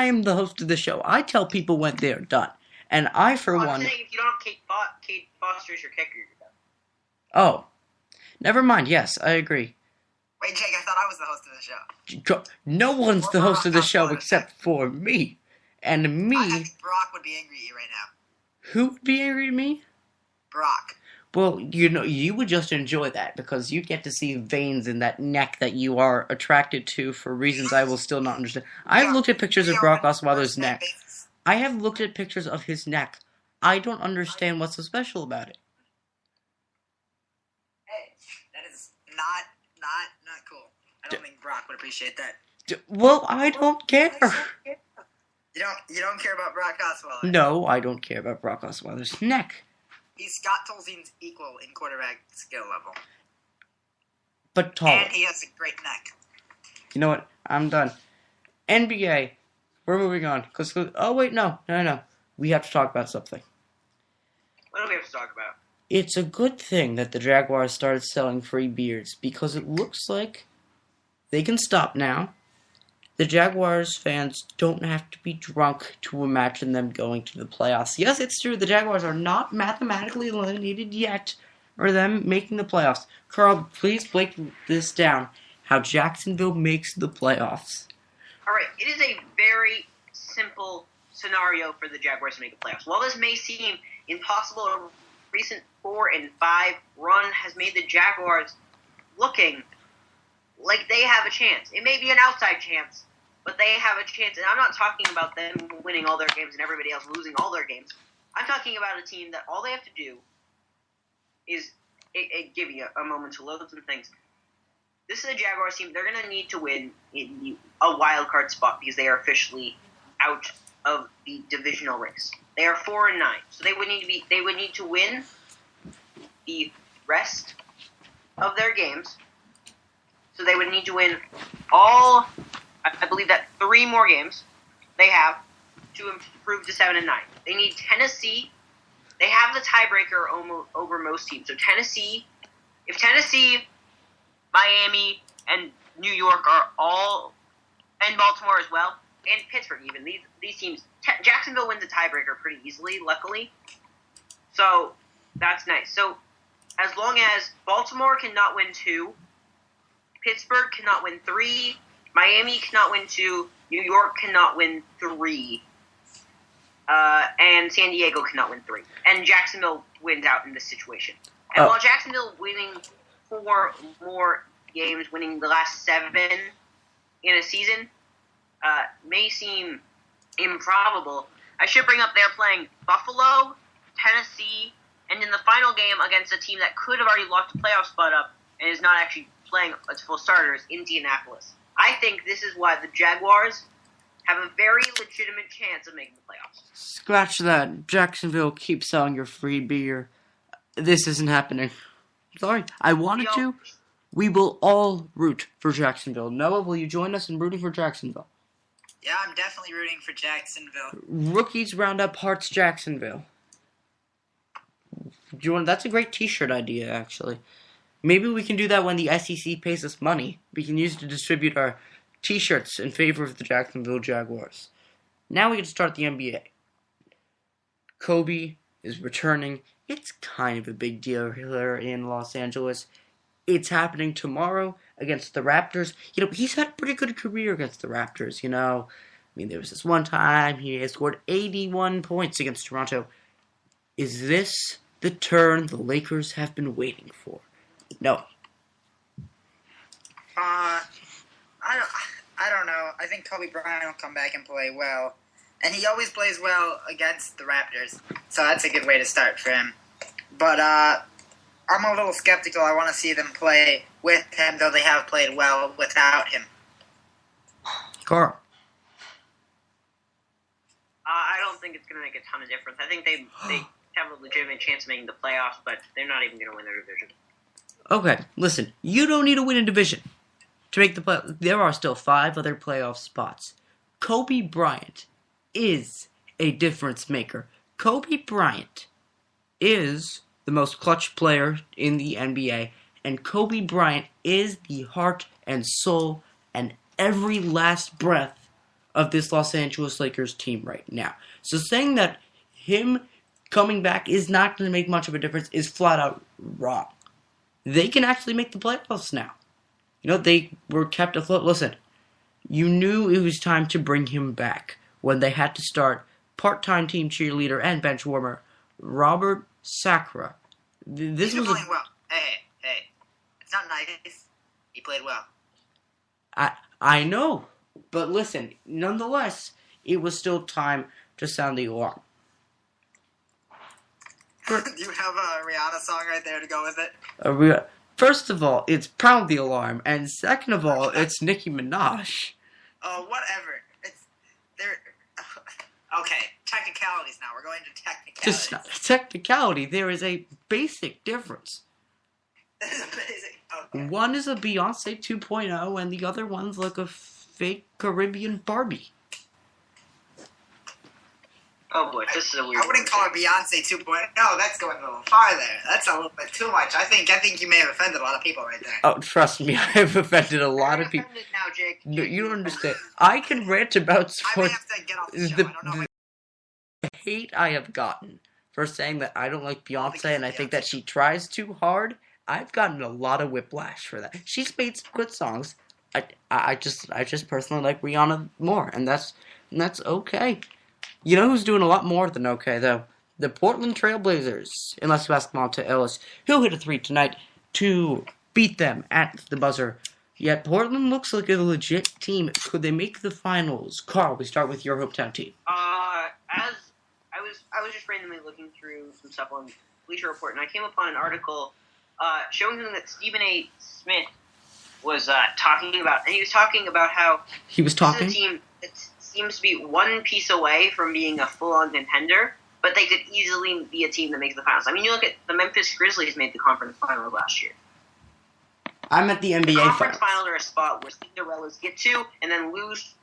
I'm the host of the show. I tell people when they're done. And I, for one... I'm saying if you don't have Kate Foster as your kicker, you're done. Oh. Never mind. Yes, I agree. Wait, Jake, I thought I was the host of the show. No one's the host of the show except for me. And me... I think Brock would be angry at you right now. Who would be angry at me? Brock. Well, you would just enjoy that, because you get to see veins in that neck that you are attracted to for reasons I will still not understand. I've looked at pictures of Brock Osweiler's neck. I have looked at pictures of his neck. I don't understand what's so special about it. Hey, that is not cool. I don't think Brock would appreciate that. Well, I don't care. You don't care about Brock Osweiler? No, I don't care about Brock Osweiler's neck. He's Scott Tolzien's equal in quarterback skill level. But taller. And he has a great neck. You know what? I'm done. NBA. We're moving on. Oh, wait, no. We have to talk about something. What do we have to talk about? It's a good thing that the Jaguars started selling free beers, because it looks like they can stop now. The Jaguars fans don't have to be drunk to imagine them going to the playoffs. Yes, it's true. The Jaguars are not mathematically eliminated yet, or them making the playoffs. Carl, please break this down. How Jacksonville makes the playoffs. All right, it is a very simple scenario for the Jaguars to make the playoffs. While this may seem impossible, a recent 4-5 run has made the Jaguars looking like they have a chance. It may be an outside chance, but they have a chance. And I'm not talking about them winning all their games and everybody else losing all their games. I'm talking about a team that all they have to do is give you a moment to load some things. This is a Jaguars team. They're going to need to win in a wild card spot because they are officially out of the divisional race. They are 4-9, so they would need to win the rest of their games. So they would need to win all, I believe that 3 more games they have to improve to 7-9. They need Tennessee. They have the tiebreaker over most teams. So if Tennessee, Miami, and New York are all, and Baltimore as well, and Pittsburgh even, these teams, Jacksonville wins a tiebreaker pretty easily, luckily. So that's nice. So as long as Baltimore cannot win 2, Pittsburgh cannot win 3, Miami cannot win 2, New York cannot win 3, and San Diego cannot win 3. And Jacksonville wins out in this situation. And while Jacksonville winning 4 more games, winning the last 7 in a season, may seem improbable, I should bring up they're playing Buffalo, Tennessee, and in the final game against a team that could have already locked a playoff spot up and is not actually playing its full starters, Indianapolis. I think this is why the Jaguars have a very legitimate chance of making the playoffs. Scratch that. Jacksonville, keep selling your free beer. This isn't happening. Sorry. I wanted to. We will all root for Jacksonville. Noah, will you join us in rooting for Jacksonville? Yeah, I'm definitely rooting for Jacksonville. Rookies Roundup Hearts Jacksonville. That's a great t-shirt idea, actually. Maybe we can do that when the SEC pays us money. We can use it to distribute our t-shirts in favor of the Jacksonville Jaguars. Now we can start the NBA. Kobe is returning. It's kind of a big deal here in Los Angeles. It's happening tomorrow against the Raptors. He's had a pretty good career against the Raptors, there was this one time he had scored 81 points against Toronto. Is this the turn the Lakers have been waiting for? No. I don't know. I think Kobe Bryant will come back and play well. And he always plays well against the Raptors. So that's a good way to start for him. But I'm a little skeptical. I want to see them play with him, though they have played well without him. Carl. I don't think it's going to make a ton of difference. I think they have a legitimate chance of making the playoffs, but they're not even going to win their division. Okay, listen. You don't need to win a division to make the playoffs. There are still 5 other playoff spots. Kobe Bryant is a difference maker. Kobe Bryant is the most clutch player in the NBA, and Kobe Bryant is the heart and soul and every last breath of this Los Angeles Lakers team right now. So saying that him coming back is not going to make much of a difference is flat out wrong. They can actually make the playoffs now. They were kept afloat. Listen, you knew it was time to bring him back when they had to start part-time team cheerleader and bench warmer Robert Sacra. He's been playing well. Hey. It's not nice. He played well. I know, but listen, nonetheless, it was still time to sound the alarm. Do you have a Rihanna song right there to go with it? First of all, it's Proud the Alarm, and second of all, it's Nicki Minaj. Oh, whatever. Okay, technicalities now. We're going to technicalities. It's not a technicality. There is a basic difference. There's a basic... Okay. One is a Beyonce 2.0, and the other one's like a fake Caribbean Barbie. Oh boy, this is a weird. I wouldn't call it Beyonce 2.0. No, that's going a little far there. That's a little bit too much. I think you may have offended a lot of people right there. Oh, trust me, I have offended a lot of people. Now, Jake. No, you don't understand. I can rant about I may sports. have to get off the show. I don't know. The hate I have gotten for saying that I don't like Beyonce and I think that she tries too hard. I've gotten a lot of whiplash for that. She's made some good songs. I just personally like Rihanna more, and that's okay. You know who's doing a lot more than okay though? The Portland Trailblazers. Unless you ask Monta Ellis, he'll hit a 3 tonight to beat them at the buzzer. Yet Portland looks like a legit team. Could they make the finals? Carl, we start with your hometown team. As I was just randomly looking through some stuff on Bleacher Report, and I came upon an article showing that Stephen A. Smith was talking about, and he was talking about how He was talking? this is a team that seems to be one piece away from being a full-on contender, but they could easily be a team that makes the finals. I mean, you look at the Memphis Grizzlies made the conference finals last year. I'm at the NBA The conference finals. finals are a spot where Cinderellas get to and then lose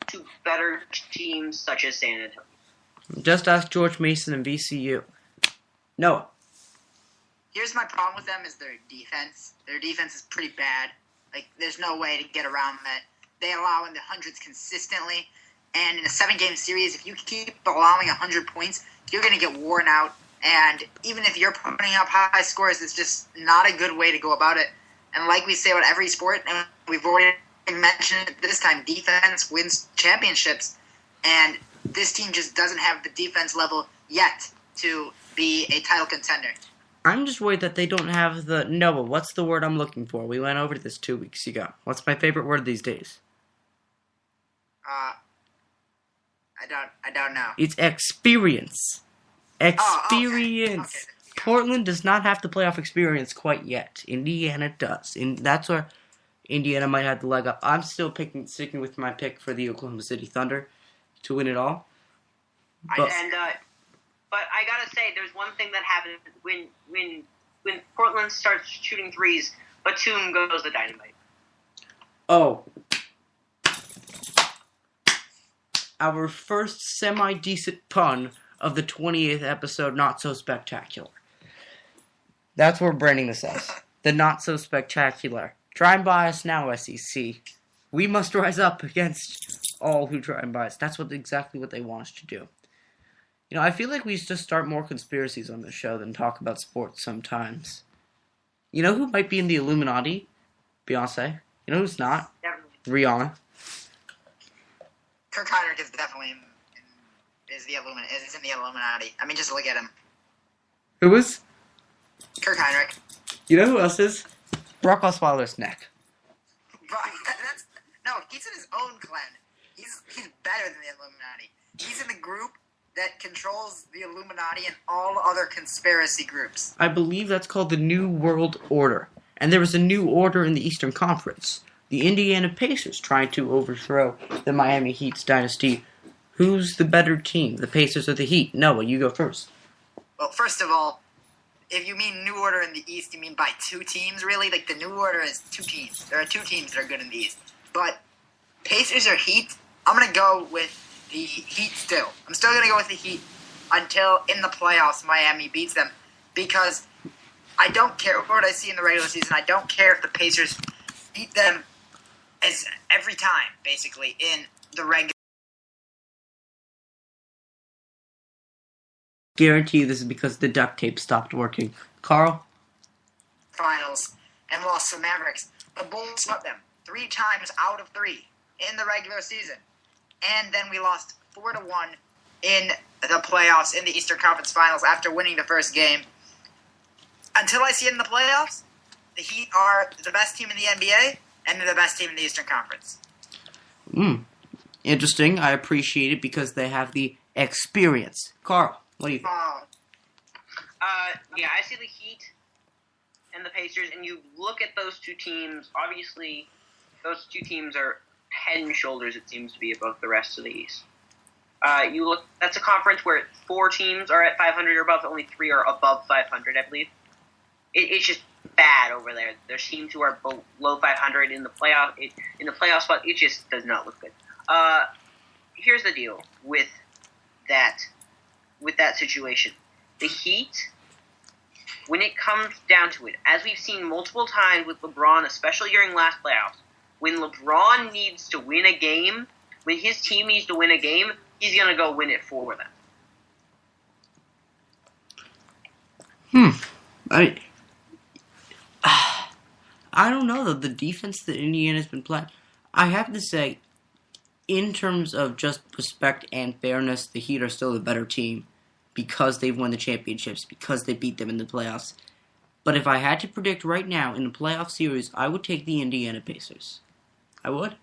to better teams such as San Antonio. Just ask George Mason and VCU. Noah. Here's my problem with them is their defense. Their defense is pretty bad. Like, there's no way to get around that. They allow in the hundreds consistently. And in a 7-game series, if you keep allowing 100 points, you're going to get worn out. And even if you're putting up high scores, it's just not a good way to go about it. And like we say about every sport, and we've already mentioned it this time, defense wins championships. And this team just doesn't have the defense level yet to be a title contender. I'm just worried that they don't have the... Noah, what's the word I'm looking for? We went over this 2 weeks ago. What's my favorite word these days? I don't know. It's experience. Experience. Okay. Portland does not have the playoff experience quite yet. Indiana does. And that's where Indiana might have the leg up. I'm still sticking with my pick for the Oklahoma City Thunder to win it all. But I gotta say, there's one thing that happens when Portland starts shooting threes. Batum goes the dynamite. Oh. Our first semi-decent pun of the 28th episode, Not So Spectacular. That's what we're branding this as. The Not So Spectacular. Try and buy us now, SEC. We must rise up against all who try and buy us. That's exactly what they want us to do. You know, I feel like we should just start more conspiracies on this show than talk about sports sometimes. You know who might be in the Illuminati? Beyonce. You know who's not? Definitely. Rihanna. Kirk Heinrich is definitely is in the Illuminati. I mean, just look at him. Who is? Kirk Heinrich. You know who else is? Brock Osweiler's neck. No, he's in his own clan. He's better than the Illuminati. He's in the group that controls the Illuminati and all other conspiracy groups. I believe that's called the New World Order. And there was a new order in the Eastern Conference. The Indiana Pacers trying to overthrow the Miami Heat's dynasty. Who's the better team, the Pacers or the Heat? Noah, you go first. Well, first of all, if you mean New Order in the East, you mean by 2 teams, really? Like, the New Order is 2 teams. There are 2 teams that are good in the East. But Pacers or Heat, I'm going to go with the Heat still. I'm still going to go with the Heat until in the playoffs Miami beats them. Because I don't care what I see in the regular season. I don't care if the Pacers beat them as every time, basically, in the regular Guarantee you this is because the duct tape stopped working. Carl? Finals and lost to the Mavericks. The Bulls swept them 3 times out of 3 in the regular season. And then we lost 4-1 in the playoffs in the Eastern Conference Finals after winning the first game. Until I see it in the playoffs, the Heat are the best team in the NBA and they're the best team in the Eastern Conference. Interesting. I appreciate it because they have the experience. Carl, what do you think? Yeah, I see the Heat and the Pacers, and you look at those two teams. Obviously, those two teams are head and shoulders, it seems to be, above the rest of the East. You look. That's a conference where 4 teams are at 500 or above. Only 3 are above 500, I believe. It's just bad over there. There's teams who are below 500 in the playoff. In the playoff spot, it just does not look good. Here's the deal with that situation. The Heat, when it comes down to it, as we've seen multiple times with LeBron, especially during last playoffs, when LeBron needs to win a game, when his team needs to win a game, he's going to go win it for them. I don't know, though. The defense that Indiana's been playing, I have to say, in terms of just respect and fairness, the Heat are still the better team because they've won the championships, because they beat them in the playoffs. But if I had to predict right now in the playoff series, I would take the Indiana Pacers. I would.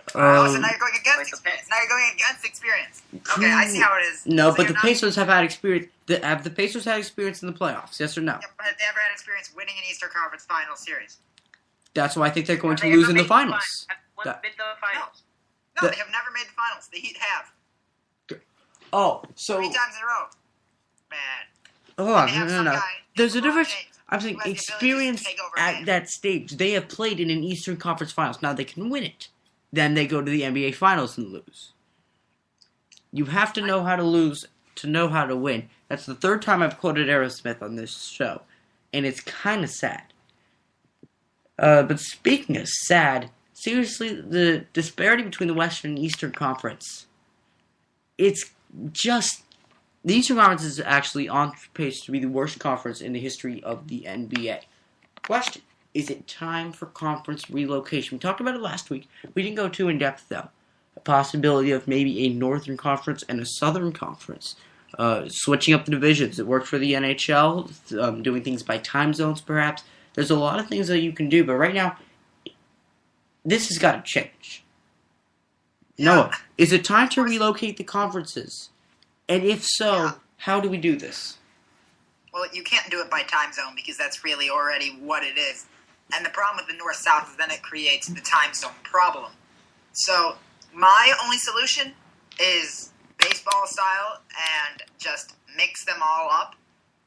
So now you're going against experience. Okay, I see how it is. No, so but the Pacers have had experience. Have the Pacers had experience in the playoffs? Yes or no? Yeah, but have they ever had experience winning an Eastern Conference Finals series? That's why I think they're going to lose in the finals. The finals. No, they have never made the finals. The Heat have. Oh, so 3 times in a row. Man. Hold on, no. There's a difference. I'm saying Who has the experience ability to take over at games. that stage. They have played in an Eastern Conference Finals. Now they can win it. Then they go to the NBA Finals and lose. You have to know how to lose to know how to win. That's the 3rd time I've quoted Aerosmith on this show. And it's kind of sad. But speaking of sad, seriously, the disparity between the Western and Eastern Conference, it's just... The Eastern Conference is actually on pace to be the worst conference in the history of the NBA. Question: is it time for conference relocation? We talked about it last week. We didn't go too in depth, though. A possibility of maybe a Northern Conference and a Southern Conference. Switching up the divisions. It worked for the NHL. Doing things by time zones, perhaps. There's a lot of things that you can do, but right now, this has got to change. Noah, is it time to relocate the conferences? And if so, how do we do this? Well, you can't do it by time zone because that's really already what it is. And the problem with the North-South is then it creates the time zone problem. So my only solution is baseball style and just mix them all up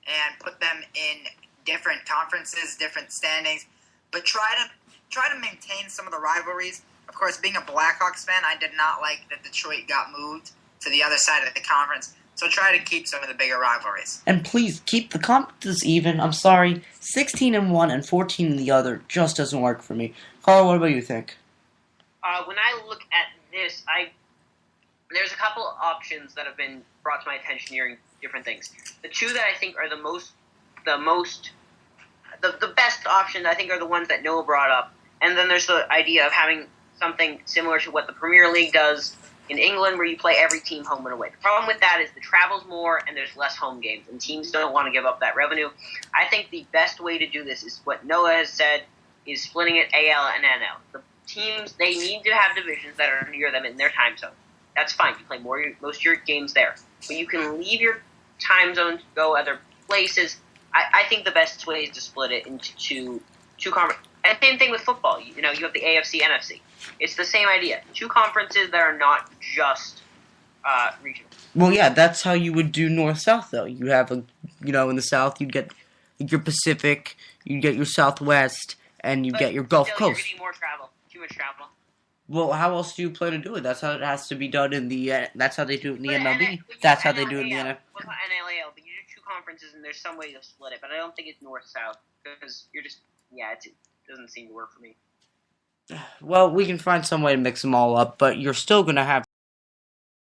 and put them in different conferences, different standings, but try to maintain some of the rivalries. Of course, being a Blackhawks fan, I did not like that Detroit got moved to the other side of the conference. So try to keep some of the bigger rivalries. And please, keep the conferences even. I'm sorry, 16 in one and 14 in the other just doesn't work for me. Carl, what about you think? When I look at this, there's a couple of options that have been brought to my attention hearing different things. The 2 that I think are the best options, I think, are the ones that Noah brought up. And then there's the idea of having something similar to what the Premier League does in England, where you play every team home and away. The problem with that is the travel's more and there's less home games, and teams don't want to give up that revenue. I think the best way to do this is what Noah has said, is splitting it AL and NL. The teams, they need to have divisions that are near them in their time zone. That's fine. You play most of your games there. But you can leave your time zone to go other places. I think the best way is to split it into two conferences. And same thing with football. You have the AFC, NFC. It's the same idea. 2 conferences that are not just regional. Well, yeah, that's how you would do North-South, though. You have, in the South, you'd get your Pacific, you'd get your Southwest, and you'd get your Gulf Coast. You're getting more travel. Too much travel. Well, how else do you plan to do it? That's how it has to be done in the... that's how they do it in the MLB. That's how they do it in the NFL. Well, not NLAL, but you do 2 conferences, and there's some way to split it. But I don't think it's North-South, because you're just... Yeah, it doesn't seem to work for me. Well, we can find some way to mix them all up, but you're still going to have